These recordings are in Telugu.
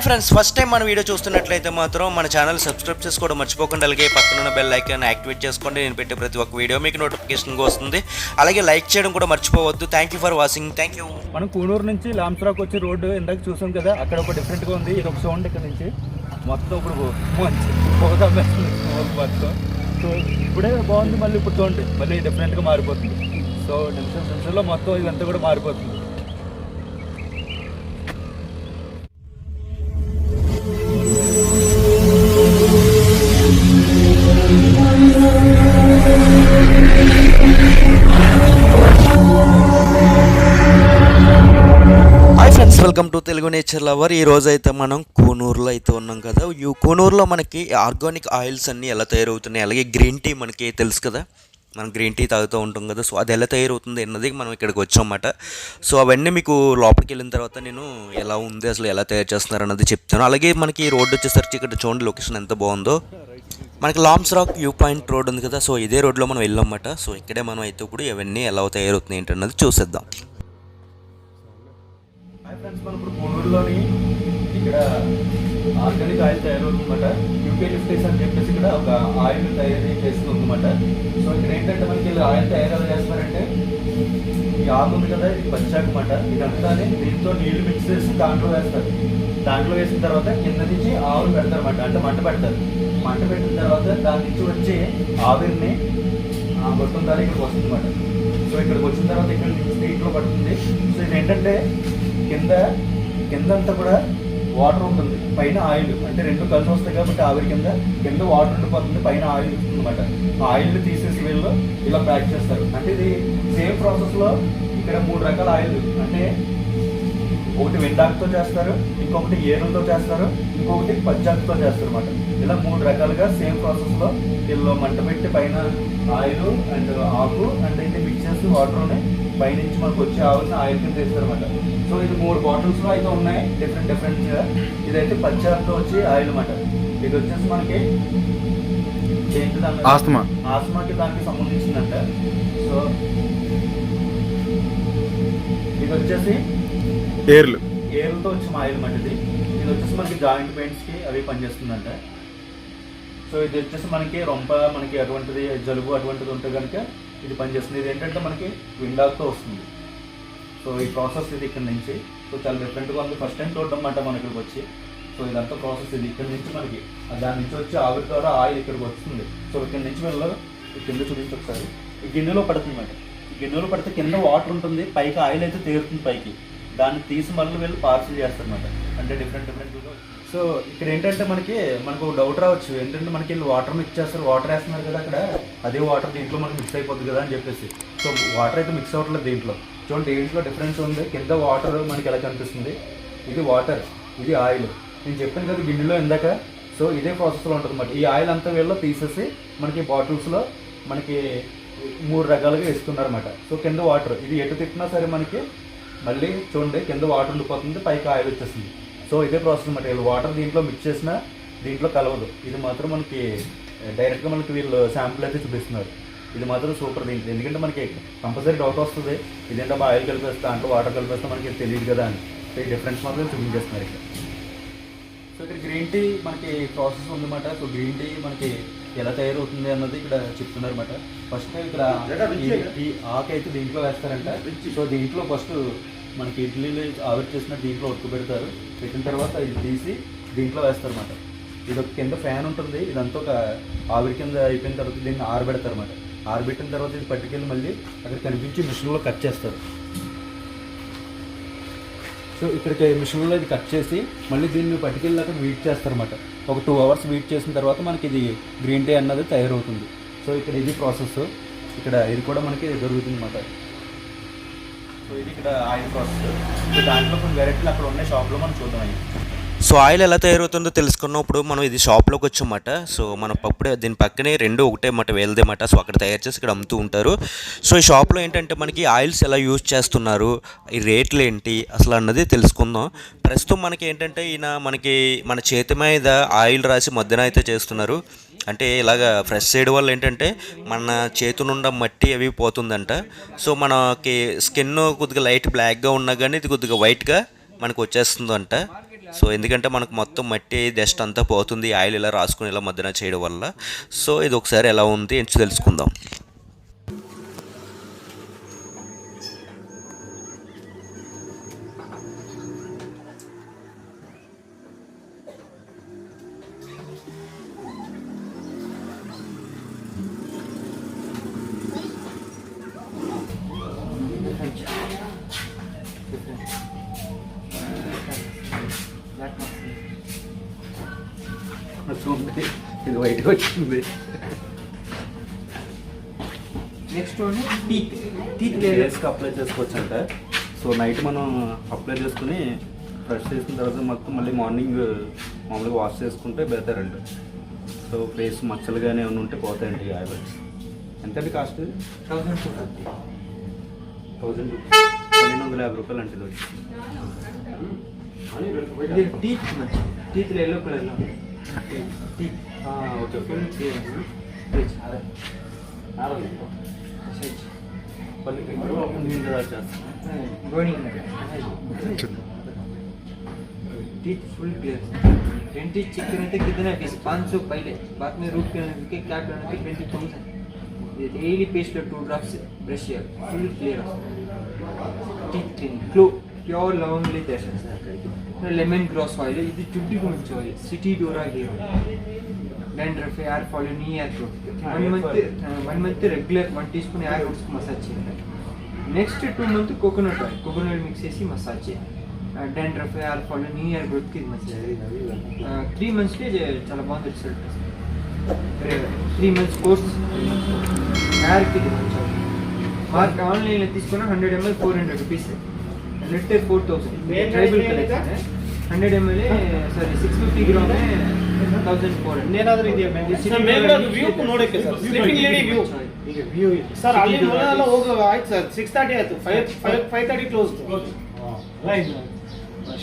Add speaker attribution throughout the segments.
Speaker 1: ఫ్రెండ్స్, ఫస్ట్ టైం మన వీడియో చూస్తున్నట్లయితే మాత్రం మన ఛానల్ సబ్స్క్రైబ్ చేసుకోవడం మర్చిపోకండి. అలాగే పక్కన ఉన్న బెల్ ఐకాన్ యాక్టివేట్ చేసుకోండి. నేను పెట్టే ప్రతి ఒక్క వీడియో మీకు నోటిఫికేషన్గా వస్తుంది. అలాగే లైక్ చేయడం కూడా మర్చిపోవద్దు. Thank you for watching. Thank you.
Speaker 2: మనం కూనూరు నుంచి లాంసరాకు వచ్చే రోడ్డు ఇందాక చూసాం కదా, అక్కడ ఒక డిఫరెంట్గా ఉంది. ఇది ఒక సౌండ్ ఇక్కడ నుంచి మొత్తం ఇప్పుడు మంచి మొత్తం. సో ఇప్పుడే బాగుంది, మళ్ళీ ఇప్పుడు చూడండి మళ్ళీ డిఫరెంట్గా మారిపోతుంది. సో నిమిషంలో మొత్తం ఇదంతా కూడా మారిపోతుంది.
Speaker 1: Welcome to Telugu nature lover. ఈ రోజు అయితే మనం కూనూరులో అయితే ఉన్నాం కదా. ఈ కూనూరులో మనకి ఆర్గానిక్ ఆయిల్స్ అన్నీ ఎలా తయారవుతున్నాయి, అలాగే గ్రీన్ టీ మనకి తెలుసు కదా, మనం గ్రీన్ టీ తాగుతూ ఉంటాం కదా. సో అది ఎలా తయారవుతుంది అన్నది మనం ఇక్కడికి వచ్చామన్నమాట. సో అవన్నీ మీకు లోపలికి వెళ్ళిన తర్వాత నేను ఎలా ఉంది, అసలు ఎలా తయారు చేస్తున్నారు అన్నది చెప్తాను. అలాగే మనకి రోడ్డు వచ్చేసరికి ఇక్కడ చూడండి లొకేషన్ ఎంత బాగుందో. మనకి లాంసరాక్ వ్యూ పాయింట్ రోడ్ ఉంది కదా, సో ఇదే రోడ్లో మనం వెళ్ళామన్నమాట. సో ఇక్కడే మనం అయితే ఇప్పుడు ఇవన్నీ ఎలా తయారవుతున్నాయి ఏంటన్నది చూసేద్దాం.
Speaker 2: ఫ్రెండ్స్, మనం ఇప్పుడు కూనూరులోని ఇక్కడ ఆర్గానిక్ ఆయిల్ తయారవుతుందన్నమాట. యూకే లిఫ్టేస్ అని చెప్పేసి ఇక్కడ ఒక ఆయిల్ తయారీ చేస్తుందన్నమాట. సో ఇక్కడ ఏంటంటే మనకి ఆయిల్ తయారు ఎలా చేస్తారంటే, ఈ ఆకు ఉంది కదా, ఇది పచ్చాకమాట. ఇదంతా దీంతో నీళ్లు మిక్స్ చేసి దాంట్లో వేస్తారు. దాంట్లో వేసిన తర్వాత కింద నుంచి ఆవులు పెడతారు అన్నమాట, అంటే మంట పెడతారు. మంట పెట్టిన తర్వాత దాని నుంచి వచ్చి ఆవిరిని మొత్తం దాని ఇక్కడికి వస్తుంది అన్నమాట. సో ఇక్కడికి వచ్చిన తర్వాత ఇక్కడ స్ట్రీట్లో పడుతుంది. సో ఇది ఏంటంటే కిందంతా కూడా వాటర్ ఉంటుంది, పైన ఆయిల్, అంటే రెండు కలిసి వస్తాయి కాబట్టి ఆవిరి కింద వాటర్ ఉండిపోతుంది, పైన ఆయిల్ ఇస్తుంది అనమాట. ఆ ఆయిల్ తీసేసి వీళ్ళు ఇలా ప్యాక్ చేస్తారు. అంటే ఇది సేమ్ ప్రాసెస్లో ఇక్కడ 3 రకాల ఆయిల్, అంటే ఒకటి వెండాకుతో చేస్తారు, ఇంకొకటి ఏనులతో చేస్తారు, ఇంకొకటి పచ్చాకుతో చేస్తారు అనమాట. ఇలా 3 రకాలుగా సేమ్ ప్రాసెస్లో వీళ్ళు మంట పెట్టి పైన ఆయిల్ అండ్ ఆకు అండ్ అయితే మిక్స్ చేసి వాటర్ని పైనుంచి మనకు వచ్చే ఆవులని ఆయిల్ కింద వేస్తారు అనమాట. సో ఇది 3 బాటిల్స్లో అయితే ఉన్నాయి డిఫరెంట్గా. ఇదైతే పచ్చాకుతో వచ్చి ఆయిల్ అనమాట. ఇది వచ్చేసి మనకి ఆస్మాకి దానికి సంబంధించిందంట. సో ఇది వచ్చేసి ఏర్లతో వచ్చి ఆయిల్ అనమాట. ఇది వచ్చేసి మనకి జాయింట్ పెయింట్స్కి అవి పనిచేస్తుందంట. సో ఇది వచ్చేసి మనకి రొంప, మనకి అటువంటిది జలుబు అటువంటిది ఉంటే కనుక ఇది పనిచేస్తుంది. ఇది ఏంటంటే మనకి విండాక్తో వస్తుంది. సో ఈ ప్రాసెస్ ఇది ఇక్కడ నుంచి సో చాలా డిఫరెంట్గా ఉంది. ఫస్ట్ టైం చూడడం అన్నమాట మన ఇక్కడికి వచ్చి. సో ఇదంతా ప్రాసెస్ ఇది ఇక్కడ నుంచి మనకి దాని నుంచి వచ్చి ఆవిరి ద్వారా ఆయిల్ ఇక్కడికి వస్తుంది. సో ఇక్కడ నుంచి వీళ్ళు కింద చూపించి ఒకసారి ఈ గిన్నెలో పడుతుంది అన్నమాట. ఈ గిన్నెలో పడితే కింద వాటర్ ఉంటుంది, పైకి ఆయిల్ అయితే తేరుతుంది పైకి. దాన్ని తీసి మళ్ళీ వీళ్ళు పార్సల్ చేస్తారు అన్నమాట, అంటే డిఫరెంట్గా. సో ఇక్కడ ఏంటంటే మనకు డౌట్ రావచ్చు, ఏంటంటే మనకి వీళ్ళు వాటర్ మిక్స్ చేస్తారు, వాటర్ వేస్తున్నారు కదా అక్కడ, అదే వాటర్ దీంట్లో మనకి మిక్స్ అయిపోతుంది కదా అని చెప్పేసి. సో వాటర్ అయితే మిక్స్ అవ్వట్లేదు దీంట్లో. చూడండి దీంట్లో డిఫరెన్స్ ఉంది. కింద వాటర్ మనకి ఎలా కనిపిస్తుంది, ఇది వాటర్, ఇది ఆయిల్. నేను చెప్పాను కదా గిన్నెలో ఇందాక. సో ఇదే ప్రాసెస్లో ఉంటుంది అన్నమాట. ఈ ఆయిల్ అంతా వీళ్ళు తీసేసి మనకి బాటిల్స్లో మనకి 3 రకాలుగా ఇస్తున్నారు అన్నమాట. సో కింద వాటర్, ఇది ఎటు తిప్పినా సరే మనకి మళ్ళీ చూడండి కింద వాటర్ ఉండిపోతుంది, పైకి ఆయిల్ వచ్చేస్తుంది. సో ఇదే ప్రాసెస్ అన్నమాట. వీళ్ళు వాటర్ దీంట్లో మిక్స్ చేసినా దీంట్లో కలవదు. ఇది మాత్రం మనకి డైరెక్ట్గా మనకి వీళ్ళు శాంపుల్ అయితే చూపిస్తున్నారు. ఇది మాత్రం సూపర్ దీంట్లో. ఎందుకంటే మనకి కంపల్సరీ డౌట్ వస్తుంది, ఇదేంటో ఆయిల్ కలిపేస్తా అంటే వాటర్ కలిపేస్తా మనకి తెలియదు కదా అని. సో ఈ డిఫరెన్స్ మాత్రం చూపించేస్తున్నారు ఇక్కడ. సో ఇక్కడ గ్రీన్ టీ మనకి ప్రాసెస్ ఉందన్నమాట. సో గ్రీన్ టీ మనకి ఎలా తయారవుతుంది అన్నది ఇక్కడ చెప్తున్నారు అనమాట. ఫస్ట్ ఇక్కడ ఈ ఆకు అయితే దీంట్లో వేస్తారంట. సో దీంట్లో ఫస్ట్ మనకి ఇడ్లీలు ఆవిరి చేసినట్టు దీంట్లో ఉడకబెడతారు. పెట్టిన తర్వాత ఇది తీసి దీంట్లో వేస్తారన్నమాట. ఇది ఒక కింద ఫ్యాన్ ఉంటుంది, ఇదంతా ఒక ఆవిరి కింద అయిపోయిన తర్వాత దీన్ని ఆరబెడతారు అన్నమాట. ఆరబెట్టిన తర్వాత ఇది పట్టుకెళ్ళి మళ్ళీ అక్కడ కనిపించి మిషన్లో కట్ చేస్తారు. సో ఇక్కడికి మిషన్లో ఇది కట్ చేసి మళ్ళీ దీన్ని పట్టుకెళ్ళి అక్కడ వీట్ చేస్తారన్నమాట. ఒక 2 అవర్స్ వీట్ చేసిన తర్వాత మనకి ఇది గ్రీన్ టీ అన్నది తయారవుతుంది. సో ఇక్కడ ఇది ప్రాసెస్, ఇక్కడ ఇది కూడా మనకి దొరుకుతుంది అన్నమాట. సో ఇది ఇక్కడ ఆయిల్ ప్రాసెస్. సో దాంట్లో కొన్ని వెరైటీలు అక్కడ ఉన్నాయి షాప్లో, మనం చూద్దాం.
Speaker 1: సో ఆయిల్ ఎలా తయారవుతుందో తెలుసుకున్నప్పుడు మనం ఇది షాప్లోకి వచ్చామన్నమాట. సో మనం అప్పుడే దీని పక్కనే 2 ఒకటే మాట వేలదేమాట. సో అక్కడ తయారు చేసి ఇక్కడ అమ్ముతూ ఉంటారు. సో ఈ షాప్లో ఏంటంటే మనకి ఆయిల్స్ ఎలా యూజ్ చేస్తున్నారు, ఈ రేట్లు ఏంటి అసలు అన్నది తెలుసుకుందాం. ప్రస్తుతం మనకి ఏంటంటే ఈయన మన చేతి మీద ఆయిల్ రాసి మధ్యన అయితే చేస్తున్నారు. అంటే ఇలాగ ఫ్రెష్ చేయడం వల్ల ఏంటంటే మన చేతి నుండి మట్టి అవి పోతుందంట. సో మనకి స్కిన్ కొద్దిగా లైట్ బ్లాక్గా ఉన్నా కానీ ఇది కొద్దిగా వైట్గా మనకు వచ్చేస్తుందంట. సో ఎందుకంటే మనకు మొత్తం మట్టి డస్ట్ అంతా పోతుంది ఆయిల్ ఇలా రాసుకుని ఇలా మధ్యన చేయడం వల్ల. సో ఇది ఒకసారి ఎలా ఉంది అని తెలుసుకుందాం.
Speaker 2: ఇది వైట్గా వచ్చింది.
Speaker 3: నెక్స్ట్ వన్ టీత్
Speaker 2: ఫేస్కి అప్లై చేసుకోవచ్చు అంట. సో నైట్ మనం అప్లై చేసుకుని బ్రష్ చేసిన తర్వాత మొత్తం మళ్ళీ మార్నింగ్ మామూలుగా వాష్ చేసుకుంటే బెటర్ అంట. సో ఫేస్ మచ్చలు కానీ ఏమైనా ఉంటే పోతాయండి ఆయిల్. ఎంతండి కాస్ట్?
Speaker 3: 1250.
Speaker 2: 1250 అంటే ఇది వచ్చి.
Speaker 3: ఇది టీత్ మంచి టీత్లో ఎల్లో కలర్లో teeth
Speaker 2: okay okay.
Speaker 3: Teeth full clear. Dentist check करने थे कितना फीस 500 पहले, बाद में रूट करने के क्या करने थे 20,000. ये डेली पेस्ट 2 ड्रॉप्स ब्रश किया full clear. Teeth clean clove pure लवंग ले दर्शन सर लेमन ग्रास ऑयल ఇది జుట్టు గురించి ఆయిల్ సిటీ డోరా హెయిర్ డాండ్రఫ్ హెయిర్ ఫాల్ నీ hair growth 1 month regular 1 teaspoon hair roots massage చేయండి. Next 2 month coconut oil coconut mix చేసి మసాజ్ చేయండి. డాండ్రఫ్ హెయిర్ ఫాల్ నీ హెయిర్ గ్రోత్ కి మసాజ్ 3 మంత్స్ కి చాలా బాగుంది రిజల్ట్. 3 మంత్స్ కోర్స్ హెయిర్ కి మార్క్ ఆన్లైన్ లో తీసుకున్న 100 ml 400 rupees. Net 4000 tribal collection है. 100 ml सॉरी 650 ग्राम है 1400.
Speaker 4: ಏನಾದರೂ ಇದೆಯಾ ಸರ್? ಮೇಲ್ಗಡೆ ವ್ಯೂ ನೋಡಕ್ಕೆ ಸರ್, ಸ್ಲೀಪಿಂಗ್ ಲೇಡಿ ವ್ಯೂ
Speaker 3: ಈಗ ವ್ಯೂ
Speaker 4: ಸರ್. ಅಲ್ಲಿ ಮೊದಲೆಲ್ಲ ಹೋಗ ಆಯ್ತು ಸರ್, 6:30 ಆಯ್ತು, 5:30 ಕ್ಲೋಸ್. ರೈಟ್.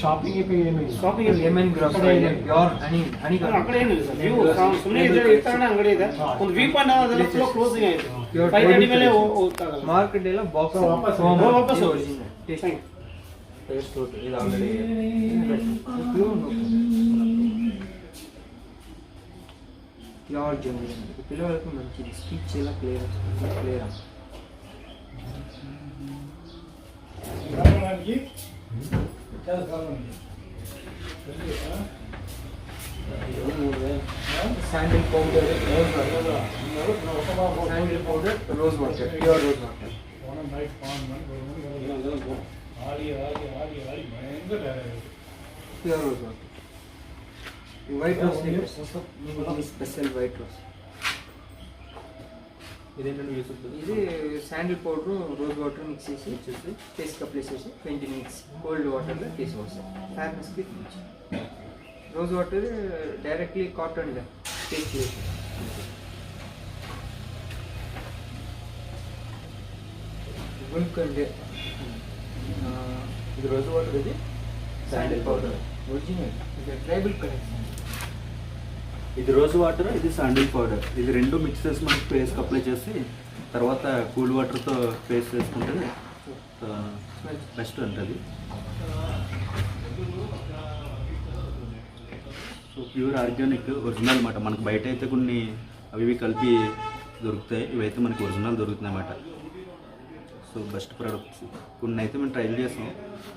Speaker 4: ಶಾಪಿಂಗ್ ಏನು shopping
Speaker 3: lemon grass oil pure honey
Speaker 4: ಆ ಕಡೆ ಏನಿಲ್ಲ ಸರ್. ವ್ಯೂ ಸುಮ್ಮನೆ ಇರ್ತಾನೆ ಅಂಗಡಿ ಇದೆ, ಒಂದು ವ್ಯೂ ಪಾಯಿಂಟ್ ಅದೆಲ್ಲ ಫ್ಲೋ ಕ್ಲೋಸಿಂಗ್ ಆಯ್ತು. 5:30 ಮೇಲೆ ಹೋಗ್ತಾಗಲ್ಲ.
Speaker 3: ಮಾರ್ಕೆಟ್ ಎಲ್ಲ ಬಾಕ್ಸ್
Speaker 4: ವಾಪಸ್
Speaker 3: ಒರಿಜಿನಲ್ ಟೇಸ್ಟ್
Speaker 2: పేస్ట్ ఇది ఆల్రెడీ
Speaker 3: ప్యూర్ జెన్యున్. పిల్లలకు మంచిది, స్పీచ్ ఎలా clear clear. Sandal powder sandal powder rose water pure rose water. Pure rose water. White rose special white rose.
Speaker 2: ఇదేంటంటే యూస్ అవుతుంది.
Speaker 3: ఇది sandal powder rose water mix చేసి ఫేస్కి అప్లై చేసి 20 minutes కోల్డ్ వాటర్లో ఫేస్ వాష్ ఫేర్నెస్కి. రోజ్ వాటర్ డైరెక్ట్లీ కాటన్గా ఫేస్ చేసి గుల్కండే.
Speaker 2: ఇది రోజు వాటర్, ఇది శాండిల్ పౌడర్
Speaker 3: ఒరిజినల్. ఇది ట్రైబల్ కలెక్షన్.
Speaker 2: ఇది రోజు వాటర్, ఇది శాండిల్ పౌడర్. ఇది రెండు మిక్స్ చేసి మనకి ఫేస్కి అప్లై చేసి తర్వాత కూల్ వాటర్తో ఫేస్ వేసుకుంటే బెస్ట్ ఉంటుంది. సో ప్యూర్ ఆర్గానిక్ ఒరిజినల్ అన్నమాట. మనకు బయట అయితే కొన్ని అవి ఇవి కలిపి దొరుకుతాయి, ఇవైతే మనకి ఒరిజినల్ దొరుకుతున్నాయి అన్నమాట. So best products. కొన్ని అయితే మేము ట్రై చేసాం,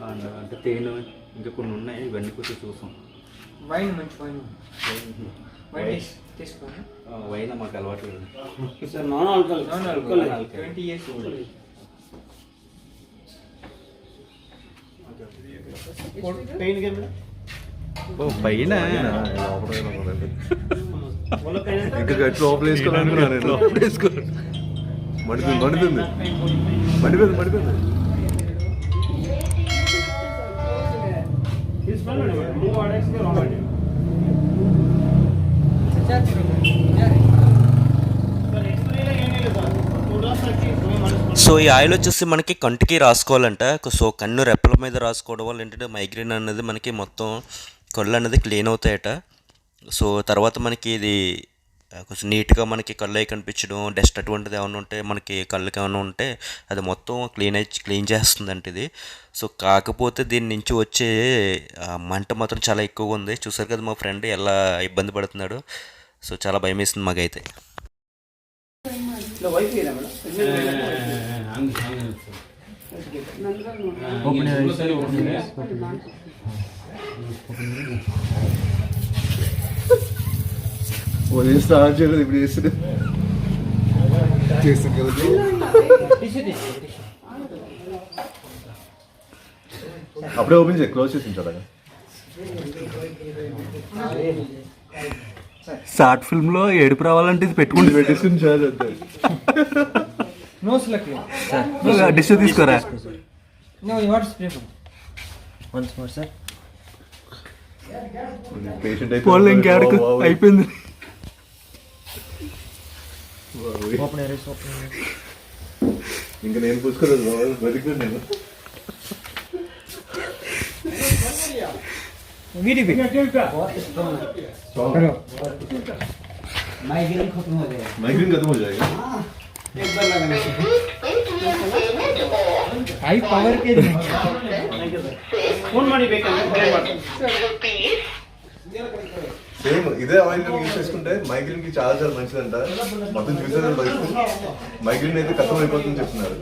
Speaker 2: అండ్ అంటే తేనె ఇంకా కొన్ని ఉన్నాయి, ఇవన్నీ కొంచెం చూసాం.
Speaker 3: వైన్ మంచి వైన్ వైన్ తీసుకోండి.
Speaker 2: వైన్ మాకు అలవాటు లేదు
Speaker 4: sir. Non alcohol
Speaker 3: 20 years old.
Speaker 4: Pain game
Speaker 1: పైన
Speaker 5: ఇంకా గట్టి లోపల వేసుకోవాలనుకున్నాను నేను. లోపల వేసుకోవాలి. మండుతుంది.
Speaker 1: సో ఈ ఆయిల్ వచ్చేసి మనకి కంటికి రాసుకోవాలంట. సో కన్ను రెప్పల మీద రాసుకోవడం వల్ల ఏంటంటే మైగ్రేన్ అనేది మనకి మొత్తం కళ్ళు అనేది క్లీన్ అవుతాయట. సో తర్వాత మనకి ఇది కొంచెం నీట్గా మనకి కళ్ళు అవి కనిపించడం, డస్ట్ అటువంటిది ఏమైనా ఉంటే మనకి కళ్ళకి ఏమైనా ఉంటే అది మొత్తం క్లీన్ చేస్తుందంట ఇది. సో కాకపోతే దీని నుంచి వచ్చే మంట మాత్రం చాలా ఎక్కువగా ఉంది. చూసారు కదా మా ఫ్రెండ్ ఎలా ఇబ్బంది పడుతున్నాడు. సో చాలా భయం వేస్తుంది మాకైతే.
Speaker 5: స్టార్ట్ చేయలేదు ఇప్పుడు చేస్తుంది అప్పుడే ఓపెన్ చేయి, క్లోజ్ చేసి ఉంచాడు.
Speaker 2: షార్ట్ ఫిల్మ్ లో ఏడుపు రావాలంటే ఇది పెట్టుకుంటే
Speaker 5: పెట్టేసుకుని చాలు అంతే.
Speaker 3: నోస్ లక్లీ
Speaker 2: డిష్ తీసుకోరా.
Speaker 3: No you want spray once more sir.
Speaker 5: Patient
Speaker 2: పోల్ ఇంకేడకు అయిపోయింది.
Speaker 3: ఓపెన్ ఎరేస్
Speaker 5: ఇంకా నేను పూసుకోలేదు, బతికిపోయి నేను.
Speaker 3: माइग्रेन खत्म हो जाएगा.
Speaker 5: माइग्रेन खत्म हो जाएगा.
Speaker 3: हाई पावर के
Speaker 4: फोन ಮಾಡಿ
Speaker 5: సేమ్ ఇదే ఆయిల్ యూజ్ చేసుకుంటే మైగ్రేన్ కి చాలా చాలా మంచిదంట. మొత్తం చూసేది మైగ్రేన్ అయితే కష్టం అయిపోతుందని చెప్తున్నారు.